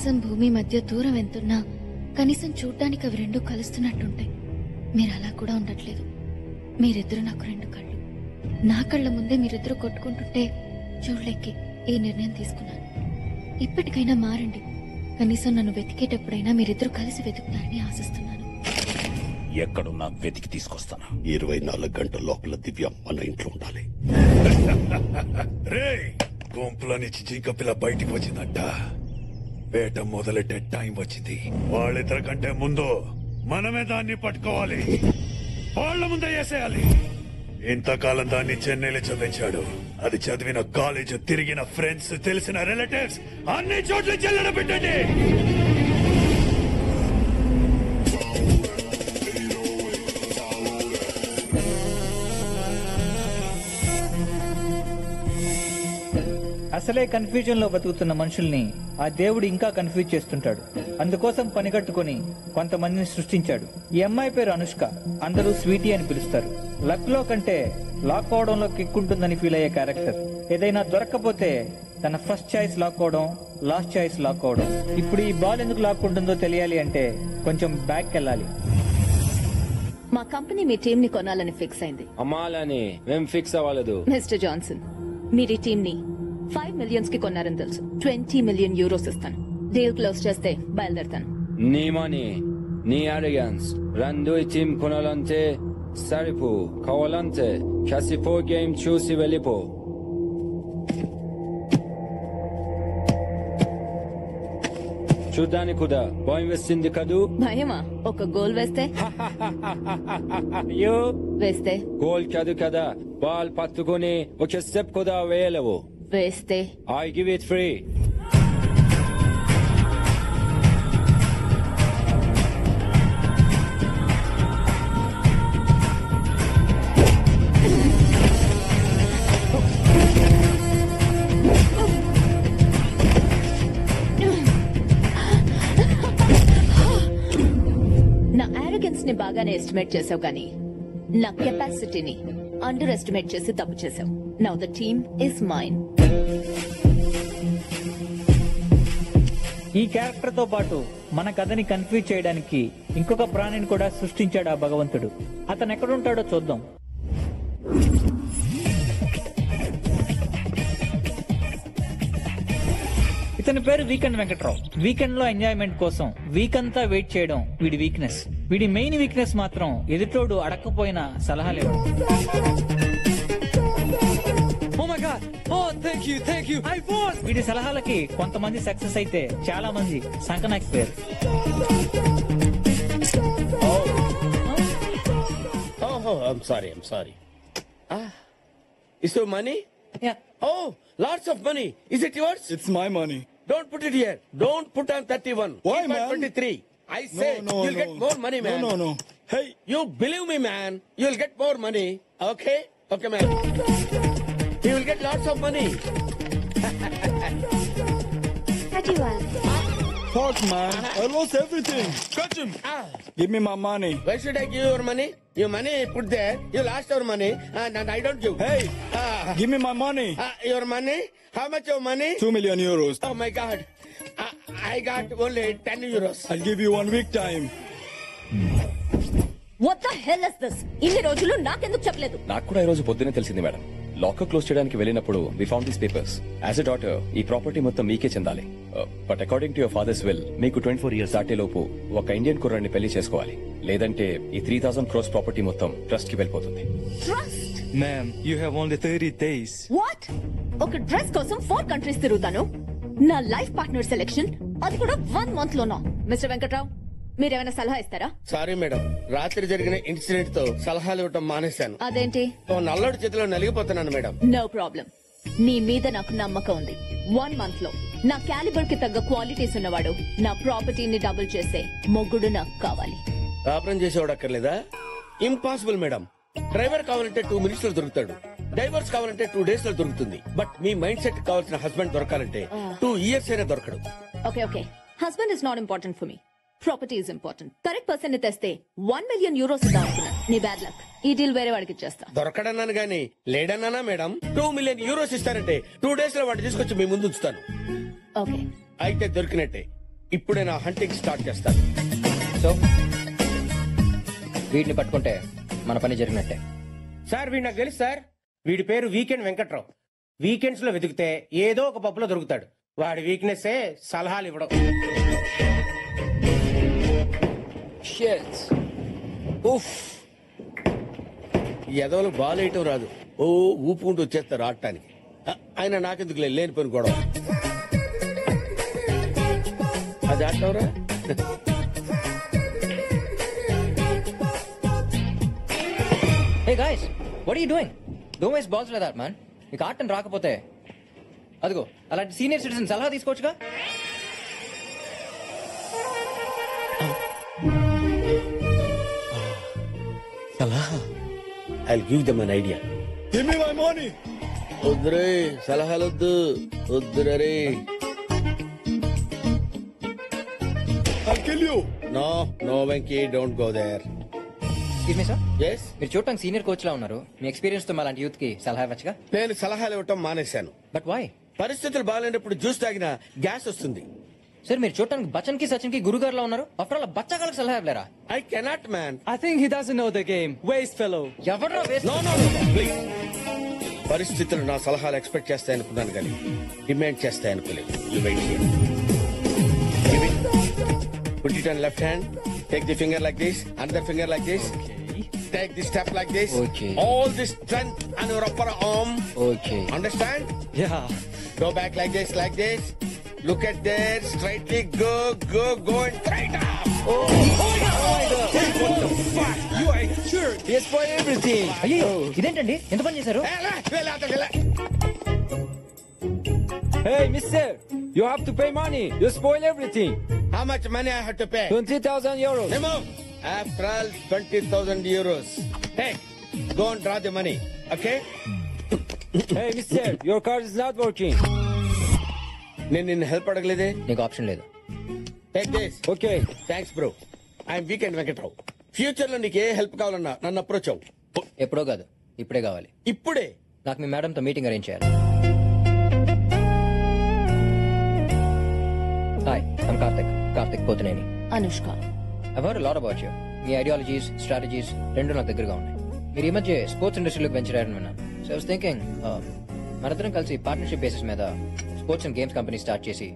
ఆకాశం భూమి మధ్య దూరం ఎంతున్నా కనీసం చూడ్డానికి అవి రెండు కలుస్తున్నట్టుంటాయి. మీరు అలా కూడా ఉండట్లేదు. మీరిద్దరు నాకు రెండు కళ్ళు. నా కళ్ళ ముందే మీరిద్దరు కొట్టుకుంటుంటే చూడలేకే ఈ నిర్ణయం తీసుకున్నాను. ఇప్పటికైనా మారండి. కనీసం నన్ను వెతికేటప్పుడైనా మీరిద్దరు కలిసి వెతుకుతారని ఆశిస్తున్నాను. ఎక్కడున్నా వెతికి తీసుకొస్తాను. 24 గంటల లోపల దివ్య మన ఇంట్లో ఉండాలి. రే గుంపులో నుంచి జింక పిల్ల బయటికి వచ్చిందంట. వేట మొదలెట్టే టైం వచ్చింది. వాళ్ళిద్దరి కంటే ముందు మనమే దాన్ని పట్టుకోవాలి. వాళ్ళ ముందే వేసేయాలి. ఇంతకాలం దాన్ని చెన్నైలో చదివించాడు. అది చదివిన కాలేజ్, తిరిగిన ఫ్రెండ్స్, తెలిసిన రిలేటివ్స్ అన్ని చోట్ల చెల్లడ పెట్టండి. అసలే కన్ఫ్యూజన్ లో బతుకుతున్న మనుషుల్ని ఆ దేవుడు ఇంకా కన్ఫ్యూజ్ చేస్తుంటాడు. అందుకోసం పనిగట్టుకుని కొంతమందిని సృష్టించాడు. ఈ అమ్మాయి పేరు అనుష్క. అందరూ స్వీటీ అని పిలుస్తారు. లక్ లో కంటే లాక్ అవడంలో కిక్కుంటుందని ఫీల్ అయ్యే క్యారెక్టర్. ఏదైనా దొరక్కపోతే తన ఫస్ట్ చాయిస్ లాక్ అవడం, లాస్ట్ చాయిస్ లాక్ అవడం. ఇప్పుడు ఈ బాల్ ఎందుకు లాక్కుంటుందో తెలియాలి అంటే కొంచెం బ్యాక్ వెళ్ళాలి. మా కంపెనీ మీ టీం ని కొనాలని ఫిక్స్ అయింది. అమ్మాలని మేం ఫిక్స్ అవ్వలేదు. మిస్టర్ జాన్సన్, మీరు ఈ టీం ని 5 million కి కొన్నారని తెలుసు. 20 million euros ఇస్తాను. డీల్ క్లోజ్ చేస్తే బయలుదేరతాను. నీ మనీ, నీ అరిగన్స్ రెండు ఈ టీం కొనాలంటే సరిపో. కావాలంటే కసిపో గేమ్ చూసి వెళ్ళిపో. చూడ్డానికి కూడా భయం వేసింది కదూ? భయమా? ఒక గోల్ వేస్తే? అయ్యో, వేస్తే గోల్ కాదు కదా, బాల్ పట్టుకుని ఒక స్టెప్ కూడా వేయలేవు. వేస్తే I give it free. నా ఆరోగెన్స్ ని బాగానే ఎస్టిమేట్ చేసావు కానీ నా కెపాసిటీని అండర్ ఎస్టిమేట్ చేసి తప్పు చేసావు. Now the team is mine. ఈ క్యారెక్టర్ తో పాటు మన కథని కన్ఫ్యూజ్ చేయడానికి ఇంకొక ప్రాణిని కూడా సృష్టించాడు ఆ భగవంతుడు. అతను ఎక్కడుంటాడో చూద్దాం. ఇతని పేరు వీకెండ్ వెంకట్రావు. వీకెండ్ లో ఎంజాయ్మెంట్ కోసం వీక్ అంతా వెయిట్ చేయడం వీడి వీక్నెస్. వీడి మెయిన్ వీక్నెస్ మాత్రం ఎదుటోడు అడక్కపోయిన సలహాలు ఇవ్వడం. వీడి సలహాలకి కొంతమంది సక్సెస్ అయితే చాలా మంది సంకనాకిపోయారు. I'm sorry. Is your money? Yeah. Oh, lots of money. Is it yours? It's my money. Don't put it here. Don't put on 31. Why, Keep on man? 23. I say you'll get more money, man. No. Hey. You believe me, man. You'll get more money. Okay, man. You will get lots of money. Fuck, man. I lost everything. Catch him. Give me my money. Why should I give your money? Your money put there. You lost your money, and I don't give. Hey, give me my money. Your money? How much your money? 2 million euros. Oh my God. I got only 10 euros. I'll give you 1 week time. What the hell is this? ఇన్ని రోజులు నాకెందుకు చెప్పలేదు? నాకు కూడా ఈ రోజు పొద్దునే తెలిసింది మేడం. లాకర్ క్లోజ్ చేయడానికి వెళ్ళినప్పుడు we found these papers. As a daughter ఈ ప్రాపర్టీ మొత్తం మీకే చెందాలి. But according to your father's will మీకు 24 years దాటే లోపు ఒక ఇండియన్ కుర్రాన్ని పెళ్లి చేసుకోవాలి. లేదంటే ఈ 3,000 crores ప్రాపర్టీ మొత్తం ట్రస్ట్ కి వెళ్ళిపోతుంది. Trust? Ma'am, you have only 30 days. What? ఒక డ్రెస్ కోసం 4 countries తిరుగుతాను. నా లైఫ్ పార్ట్నర్ సెలెక్షన్ అది కూడా 1 month లోనా? మిస్టర్ వెంకట్రావు, మీరేమైనా సలహా ఇస్తారా? సారీ మేడం, రాత్రి జరిగిన ఇన్సిడెంట్ తో సలహాలు ఇవ్వటం మానేశాను. అదేంటి? ఓ నల్లోడి చేతిలో నలిగిపోతున్నాను మేడం. No problem. నీ మీద నాకు నమ్మకం ఉంది. 1 month లో నా క్యాలిబర్ కి తగ్గ క్వాలిటీస్ ఉన్నవాడు, నా ప్రాపర్టీని డబుల్ చేసే మొగ్గుడు నాకు కావాలి. కాపురం చేసేవాడు అక్కర్లేదా? Impossible madam. డ్రైవర్ కావాలంటే 2 minutes లో దొరుకుతాడు. డైవర్స్ కావాలంటే 2 days లో దొరుకుతుంది. బట్ మీ మైండ్ సెట్ కావాల్సిన హస్బెండ్ దొరకాలంటే 2 years అయినా దొరకడు. Okay, husband is not important for me. Property is important. Correct person ని తెస్తే 1 million euros ఇద్దాం అనుకున్నాను. నీ బ్యాడ్ లక్. ఈ డీల్ వేరే వాడికి ఇచ్చేస్తా. దొరకడన్నాను గానీ లేడన్నానా మేడం? 2 million euros ఇస్తారంటే 2 days లో వాడు తీసుకొచ్చి మీ ముందు ఉంచుతాను. ఓకే, అయితే దొరికినట్టే. ఇప్పుడే నా హంటింగ్ స్టార్ట్ చేస్తాను. సో వీటిని పట్టుకుంటే మన పని జరిగినట్టే. సార్ వీడు నాకు తెలుసు సార్. వీడి పేరు వీకెండ్ వెంకట్రావు. వీకెండ్స్ లో వెతికితే ఏదో ఒక పప్పులో దొరుకుతాడు. వాడి వీక్నెస్ సలహాలు ఇవ్వడం. ఎదవలు బాలేయటం రాదు, ఓ ఊపుకుంటూ వచ్చేస్తారు ఆడటానికి. ఆయన నాకెందుకు లేని పని గొడవ. అది ఆడటంరా. Hey guys, what are you doing? Don't waste balls like that, man. నీకు ఆటం రాకపోతే అదిగో అలాంటి సీనియర్ సిటిజన్ సలహా తీసుకోవచ్చుగా. సలహా? I'll give them an idea. Give me my money. వద్దురే సలహాలొద్దు, వద్దురే. I'll kill you. No, Venki, don't go there. Excuse me, sir. Yes? మీరు చూడటానికి senior coach లా ఉన్నారు. మీ experience తో అలాంటి యూత్ కి సలహా ఇవ్వచ్చుగా. నేను సలహాలు ఇవ్వటం మానేశాను. But why? పరిస్థితులు బాగాలేనప్పుడు జ్యూస్ తాగినా గ్యాస్ వస్తుంది. సార్ మీరు చూడటానికి బచ్చన్ కి సచిన్ కి గురుగారు లా ఉన్నారు. ఆఫ్టర్ ఆల్ బచ్చగాళ్ళకి సలహా ఇవ్వలేరా? I cannot, man. I think he doesn't know the game. Waste fellow. ఎవడ్రా వేస్ట్? No, please. పరిస్థితులు నా సలహాలు ఎక్స్పెక్ట్ చేస్తాయనుకున్నాను కానీ demand చేస్తాయనుకోలేదు. You wait here. Give it. Put it on left hand. Take the finger like this. Another finger like this. Take the step like this. Okay. All the strength on your upper arm. Okay. Understand? Yeah. Go back like this, like this. Look at there. Straightly go and straight up. Oh my God. What the fuck? You are sure? He spoiled everything. అయ్యో ఇదేంటండి ఎంత పని చేశారు? Hey, mister, you have to pay money. You spoil everything. How much money I have to pay? 20,000 euros. Remove. After all, 20,000 euros. Hey, go and draw the money. Okay? Hey, mister, your card is not working. నేను నిన్ను help అడగలేదే. నీకు option లేదు. Take this. Okay. Thanks, bro. I'm Weekend Venkatrao. Future లో నీకు ఏ help కావాలన్నా నన్ను approach అవ్వు. ఎప్పుడో కాదు ఇప్పుడే కావాలి. ఇప్పుడే? నాకు మీ మేడంతో మీటింగ్ అరేంజ్ చేయాలి. Hi, I'm Karthik Pothineni. Anushka. I've heard a lot about you. మీ ఐడియాలజీస్ స్ట్రాటజీస్ రెండు నా దగ్గరగా ఉన్నాయి. మీరు ఈ మధ్య స్పోర్ట్స్ ఇండస్ట్రీలోకి వెంచర్ అయ్యారని విన్నాను. సో ఐ వాస్ థింకింగ్ మనందరం కలిసి పార్ట్నర్షిప్ బేసిస్ మీద sports and games company start చేసి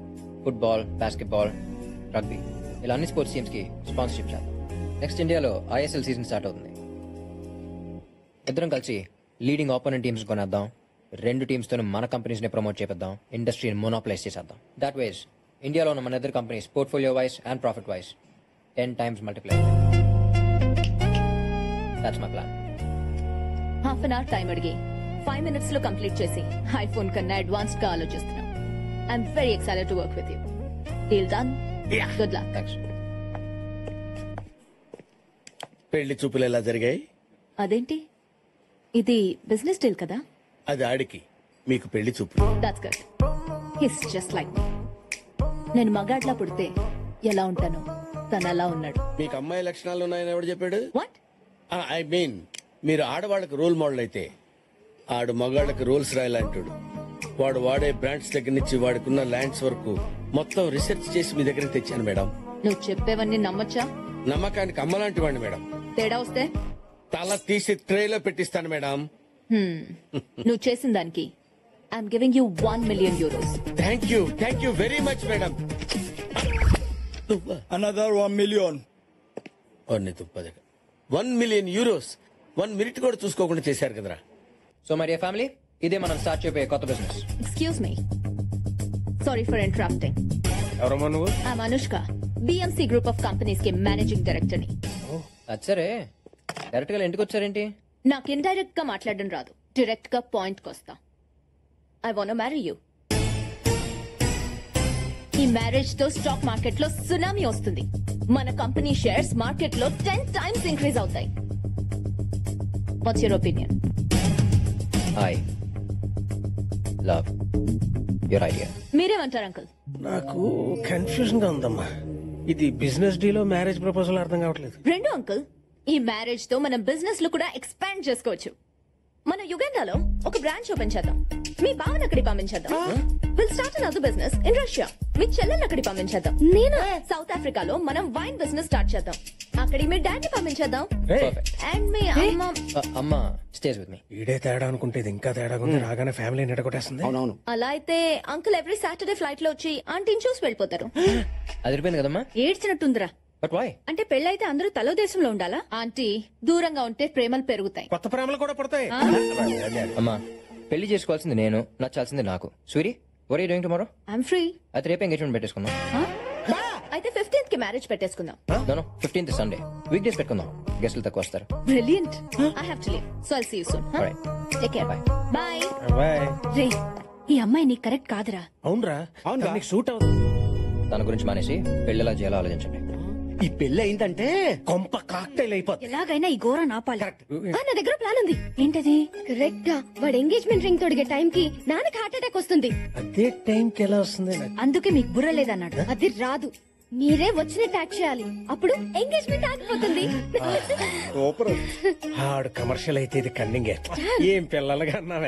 ఫుట్బాల్, బాస్కెట్బాల్, రగ్బీ ఇలా అన్ని స్పోర్ట్స్ టీమ్స్ కి స్పాన్సర్షిప్ చేద్దాం. నెక్స్ట్ ఇండియాలో ISL సీజన్ స్టార్ట్ అవుతుంది. ఇద్దరం కలిసి లీడింగ్ ఆపోనెంట్ టీమ్స్ కొనేద్దాం. రెండు టీమ్స్ తో మన కంపెనీస్ ని ప్రమోట్ చేద్దాం. ఇండస్ట్రీని మోనోప్లైజ్ చేసేద్దాం. దాట్ వేస్ ఇండియాలో ఉన్న మన ఇద్దరు companies portfolio wise and profit wise 10 times multiply. That's my plan. Half an hour time అడిగి 5 minutes లో కంప్లీట్ చేసి ఐఫోన్ కన్నా అడ్వాన్స్డ్ గా ఆలోచిస్తున్నాం. I'm very excited to work with you. Deal done. Good luck. Thanks. పెళ్లి చూపులు ఎలా జరిగాయి? అదేంటి, ఇది బిజినెస్ డీల్ కదా? అది ఆడికి, మీకు పెళ్లి చూపులు. That's good. He's just like me. నేను మగాడ్లా పుడితే ఎలా ఉంటానో తను అలా ఉన్నాడు. మీకు అమ్మాయి లక్షణాలు ఉన్నాయని ఎవడు చెప్పాడు? వాట్? ఐ మీన్ మీరు ఆడవాళ్ళకి రోల్ మోడల్ అయితే ఆడు మగాళ్ళకి రోల్స్ రాయాలంటాడు. వాడు వాడే బ్రాండ్స్ దగ్గర నుంచి వాడుకున్న ల్యాండ్స్ వరకు మొత్తం రీసెర్చ్ చేసి మీ దగ్గరికి తెచ్చాను మేడం. నువ్వు చెప్పేవన్నీ నమ్మొచ్చా? నమ్మకానికి అమ్మలాంటి వాడిని మేడం. తేడా వస్తే తల తీసి ట్రేలో పెట్టిస్తాను మేడం. నువ్వు చేసిన దానికి I'm giving you 1 million euros. Thank you very much madam. Another 1 million. 1 million euros 1 minute కూడా చూసుకోకుండా చేశారు కదరా. సో మరి ఫ్యామిలీ, ఇదే మనం స్టార్ట్ చేయబోయే కొత్త business. Excuse me, sorry for interrupting. ఎవరమ్మా నువ్వు? I'm Anushka, BMC group of companies కి మేనేజింగ్ డైరెక్టర్ ని. అది సరే, డైరెక్ట్ గా ఇంటికి వచ్చారేంటి? నాకు ఇండైరెక్ట్ గా మాట్లాడడం రాదు, డైరెక్ట్ గా పాయింట్ కొస్తా. I want marry you. ఈ మ్యారేజ్ తో స్టాక్ మార్కెట్ లో సునామీ వస్తుంది. మన కంపెనీ షేర్స్ మార్కెట్ లో 10 times ఇంక్రీజ్ అవుతాయి. What's your opinion? I love your idea. మీరేమంటారు అంకుల్? నాకు కన్ఫ్యూజన్ గా ఉందమ్మా. ఇది బిజినెస్ డీలో మ్యారేజ్ ప్రపోజల్ అర్థం కావట్లేదు. రెండు అంకుల్, ఈ మ్యారేజ్ తో మనం బిజినెస్ లో కూడా ఎక్స్పాండ్ చేసుకోవచ్చు. మన యుగండాలో ఒక బ్రాంచ్ ఓపెన్ చేద్దాం. మీ బావన్ అక్కడికి పంపించేద్దాం. Will start another business in Russia. మీ చెల్లెల్ని అక్కడికి పంపించేద్దాం. నేను సౌత్ ఆఫ్రికాలో మనం వైన్ బిజినెస్ స్టార్ట్ చేద్దాం. అక్కడికి మీ డాడీ పంపించేద్దాం. అండ్ మీ అమ్మ అమ్మ స్టేజ్ విత్ మీ. ఈడే తేడా అనుకుంటే ఇది ఇంకా తేడా ఉంది. రాగానే ఫ్యామిలీ నిడగొట్టేస్తుంది. అవునవును. అలా అయితే అంకుల్ ఎవ్రీ సాటర్డే ఫ్లైట్ లో వచ్చి ఆంటీని చూసి వెళ్ళిపోతారు. అది అయిపోయింది కదమ్మా. ఏడ్చినట్టుందిరా. But why? అంటే పెళ్ళైతే అందరూ తలో దేశంలో ఉండాలా? ఆంటీ దూరంగా ఉంటే ప్రేమలు పెరుగుతాయి. కొత్త ప్రేమలు కూడా పడతాయి. అమ్మా పెళ్లి చేసుకోవాల్సింది నేను, నచ్చాల్సింది నాకు. Suri were you doing tomorrow? I'm free. అయితే రేపు ఎంగేజ్మెంట్ పెట్టేసుకుందాం. అయితే 15th కి మ్యారేజ్ పెట్టేసుకుందాం. No 15th Sunday week days పెట్టుకుందాం. గెస్టులు తక్కువ వస్తారు. Brilliant. I have to leave. So I'll see you soon. Take care. Bye. Bye. రే ఈ అమ్మాయి నీకు కరెక్ట్ కాదురా. అవునరా. అవును నీకు సూట్ అవుతుంది. దాని గురించి మానేసి పెళ్లిలా చేయాలో ఆలోచించండి. ఈ పెళ్లి అయిందంటే కొంప కాక్టైల్ అయిపోతుంది. ఎలాగైనా ఈ ఘోరం ఆపాలి. నా దగ్గర ప్లాన్ ఉంది. ఏంటది? కరెక్ట్ గా వాడు ఎంగేజ్మెంట్ రింగ్ తొడిగే టైం కి నాన్నకి హార్ట్ అటాక్ వస్తుంది. అదే టైం కి ఎలా వస్తుంది? అందుకే మీకు బుర్ర లేదన్నాడు. అది రాదు. మీరే వచ్చినట్టు యాక్ట్ చేయాలి. అప్పుడు ఎంగేజ్మెంట్ ఆగిపోతుంది. ఆడు కమర్షియల్ అయితే ఇది కన్నింగే. ఏం పిల్లలుగా అన్నావే.